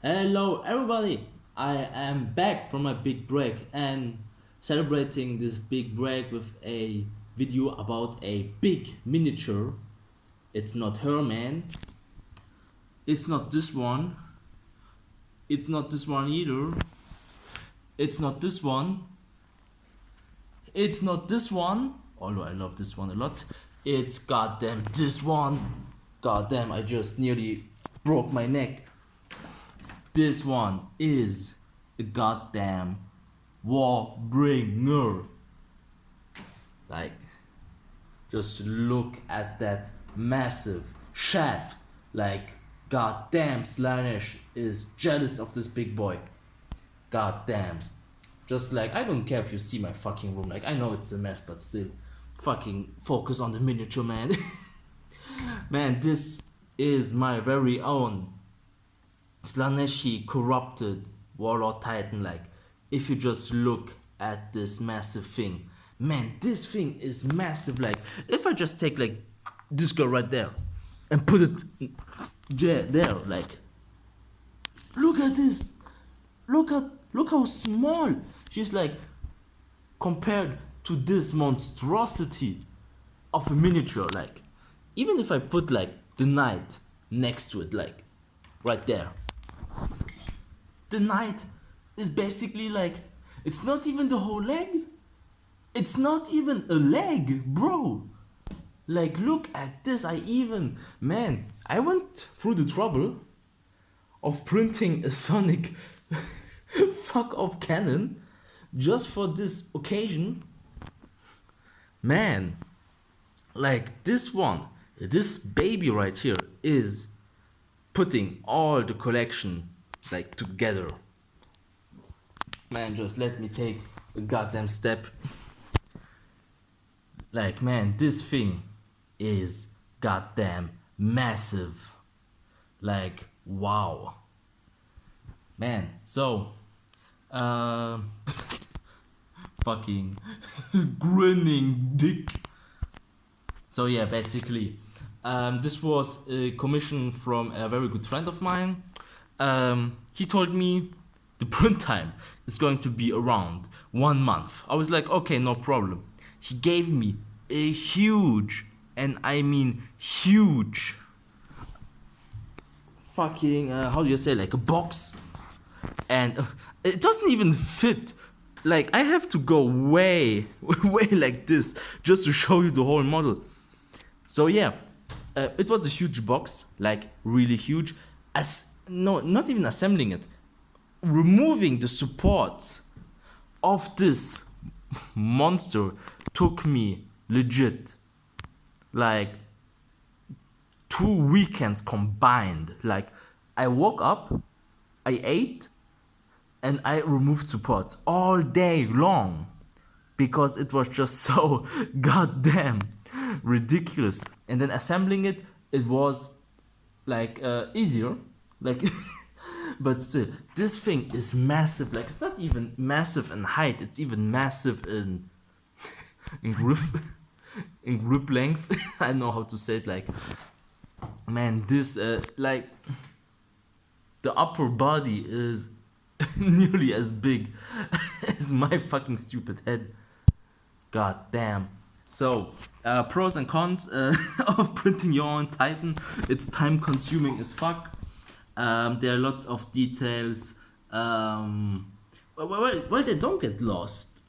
Hello everybody! I am back from my big break and celebrating this big break with a video about a big miniature. It's not her, man. It's not this one. It's not this one either. It's not this one. It's not this one. Although I love this one a lot. It's goddamn this one. Goddamn, I just nearly broke my neck. This one is the goddamn Warbringer. Like, just look at that massive shaft. Like, goddamn, Slaanesh is jealous of this big boy. Goddamn. Just like, I don't care if you see my fucking room. Like, I know it's a mess, but still, fucking focus on the miniature, man. Man, this is my very own Slaaneshi corrupted Warlord Titan. Like, if you just look at this massive thing, man, this thing is massive. Like, if I just take like this girl right there and put it there, like, look at this. Look how small she's like compared to this monstrosity of a miniature. Like, even if I put like the knight next to it, like right there, the knight is basically like, it's not even the whole leg. It's not even a leg, bro. Like, look at this. Man, I went through the trouble of printing a Sonic fuck off cannon just for this occasion. Man, like this baby right here is putting all the collection like together. Man, just let me take a goddamn step. Like, man, this thing is goddamn massive. Like, wow. Man, so fucking grinning dick. So yeah, basically, this was a commission from a very good friend of mine. He told me the print time is going to be around 1 month. I was like, okay, no problem. He gave me a huge, and I mean huge, fucking, how do you say, like a box. And it doesn't even fit. Like, I have to go way, way like this just to show you the whole model. So yeah, it was a huge box, like really huge. No, not even assembling it, removing the supports of this monster took me legit like 2 weekends combined. Like, I woke up, I ate, and I removed supports all day long because it was just so goddamn ridiculous. And then assembling it, it was like easier, like but still, this thing is massive. Like, it's not even massive in height, it's even massive in in grip in grip length. I don't know how to say it. Like, man, this like the upper body is nearly as big as my fucking stupid head. God damn. So, pros and cons of printing your own Titan. It's time consuming as fuck. There are lots of details. Well, they don't get lost,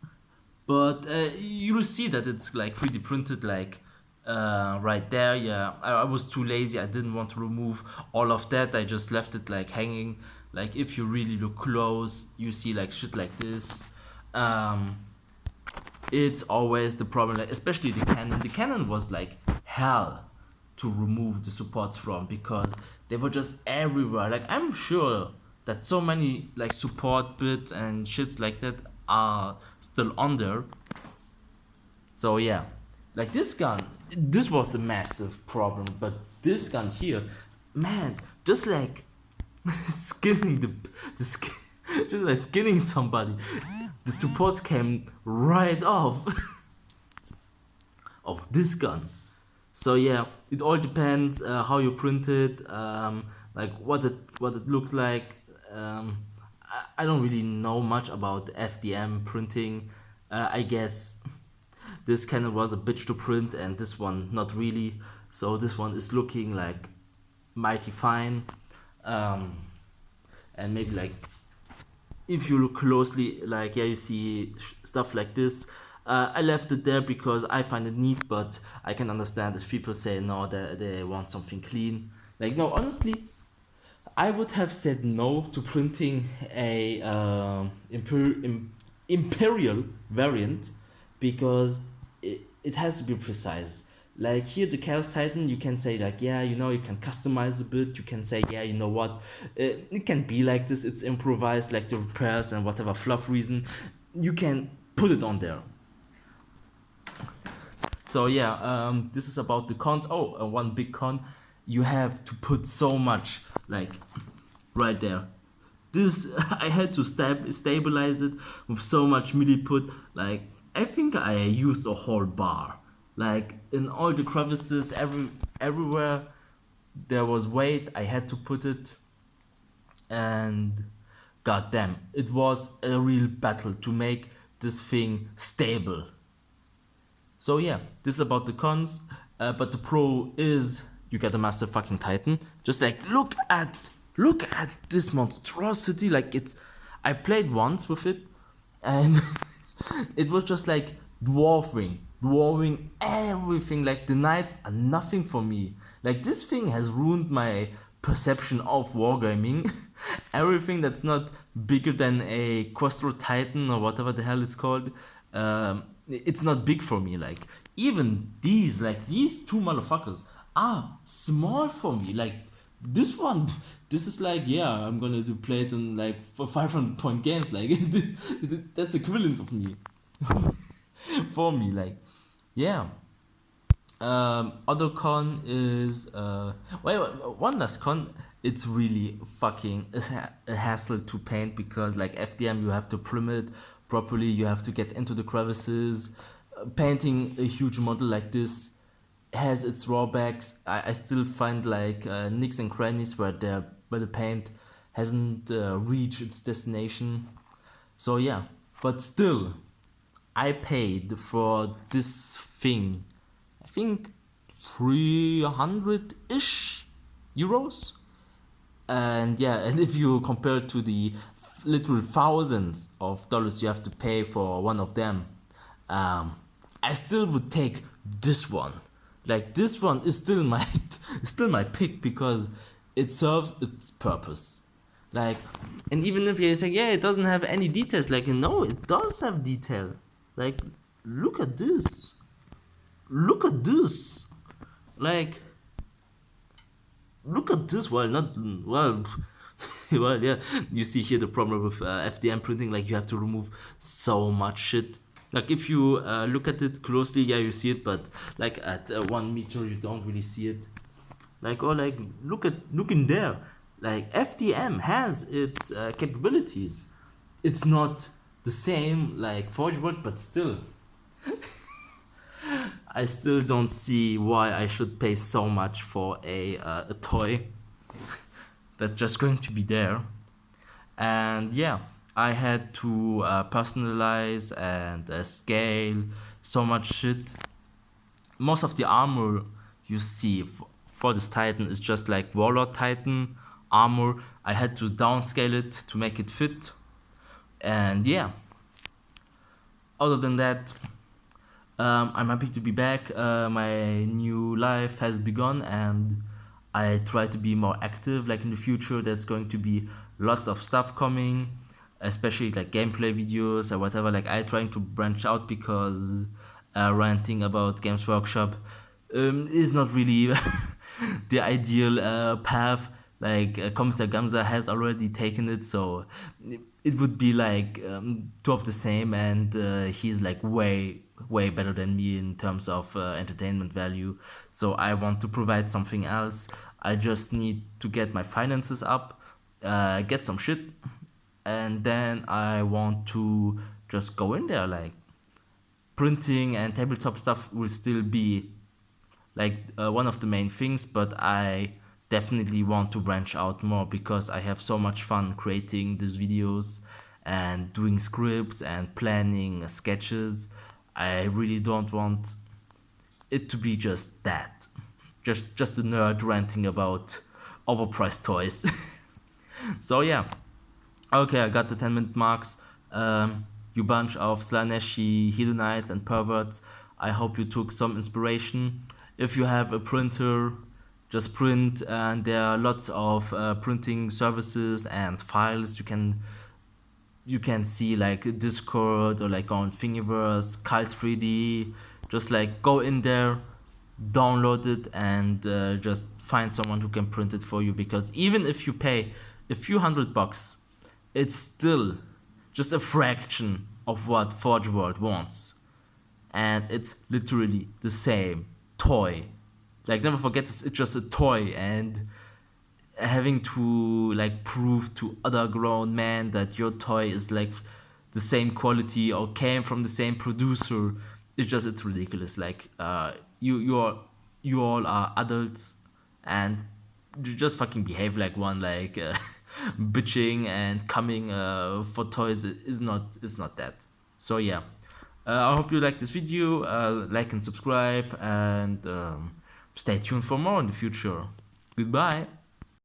but you will see that it's like 3D printed, like right there. Yeah, I was too lazy. I didn't want to remove all of that. I just left it like hanging. Like, if you really look close, you see like shit like this. It's always the problem, like, especially the cannon. The cannon was like hell to remove the supports from because they were just everywhere. Like, I'm sure that so many like support bits and shits like that are still on there. So yeah, like this gun, this was a massive problem. But this gun here, man, just like skinning the skin, just like skinning somebody. The supports came right off of this gun. So yeah, it all depends how you print it, like what it looks like. I don't really know much about FDM printing. I guess this cannon was a bitch to print and this one not really. So this one is looking like mighty fine. Um, and maybe like if you look closely, like yeah, you see stuff like this. I left it there because I find it neat, but I can understand if people say no, that they want something clean. Like no, honestly, I would have said no to printing a imperial variant because it has to be precise. Like here, the Chaos Titan, you can say like, yeah, you know, you can customize a bit. You can say, yeah, you know what, it can be like this. It's improvised, like the repairs and whatever fluff reason. You can put it on there. So yeah, this is about the cons. Oh, one big con, you have to put so much, like right there. This I had to stabilize it with so much milliput. Like I think I used a whole bar. Like in all the crevices, everywhere there was weight. I had to put it, and goddamn, it was a real battle to make this thing stable. So yeah, this is about the cons, but the pro is you get a massive fucking Titan. Just like look at this monstrosity. Like it's, I played once with it, and it was just like dwarfing everything. Like the knights are nothing for me. Like this thing has ruined my perception of wargaming. Everything that's not bigger than a Questro Titan or whatever the hell it's called, it's not big for me. Like even these, like these two motherfuckers are small for me. Like this one, this is like, yeah, I'm gonna do play it in like for 500 point games. Like that's equivalent of me. For me, like yeah. Other con is one last con. It's really fucking a hassle to paint because like FDM, you have to prim it properly. You have to get into the crevices. Painting a huge model like this has its drawbacks. I still find like nicks and crannies where the paint hasn't reached its destination. So yeah, but still, I paid for this thing, I think 300 ish euros. And yeah, and if you compare it to the literal thousands of dollars you have to pay for one of them, I still would take this one. Like this one is still my still my pick because it serves its purpose. Like, and even if you say yeah, it doesn't have any details, like no, it does have detail. Like, look at this. Look at this. Like, look at this. Well, not well. Well, yeah. You see here the problem with FDM printing. Like, you have to remove so much shit. Like, if you look at it closely, yeah, you see it. But like at 1 meter, you don't really see it. Like, or like look in there. Like FDM has its capabilities. It's not the same like Forge World, but still. I still don't see why I should pay so much for a toy that's just going to be there. And yeah, I had to personalize and scale so much shit. Most of the armor you see for this Titan is just like Warlord Titan armor. I had to downscale it to make it fit. And yeah, other than that, I'm happy to be back. My new life has begun, and I try to be more active. Like in the future, there's going to be lots of stuff coming, especially like gameplay videos or whatever. Like I trying to branch out because ranting about Games Workshop is not really the ideal path. Like Commissar Gamza has already taken it, so it would be like two of the same, and he's like way better than me in terms of entertainment value. So I want to provide something else. I just need to get my finances up, get some shit, and then I want to just go in there. Like printing and tabletop stuff will still be like one of the main things, but I definitely want to branch out more because I have so much fun creating these videos and doing scripts and planning sketches. I really don't want it to be just that. Just a nerd ranting about overpriced toys. So yeah. Okay, I got the 10-minute marks. You bunch of Slaaneshi hedonites and perverts. I hope you took some inspiration. If you have a printer, just print, and there are lots of printing services and files you can see, like Discord or like on Thingiverse, Kiles 3D. Just like go in there, download it, and just find someone who can print it for you. Because even if you pay a few $100, it's still just a fraction of what Forge World wants, and it's literally the same toy. Like, never forget this, it's just a toy, and having to like prove to other grown men that your toy is like the same quality or came from the same producer, it's ridiculous. Like, you all are adults, and you just fucking behave like one. Like, bitching and coming for toys is not that. So yeah, I hope you like this video. Like and subscribe, and stay tuned for more in the future. Goodbye.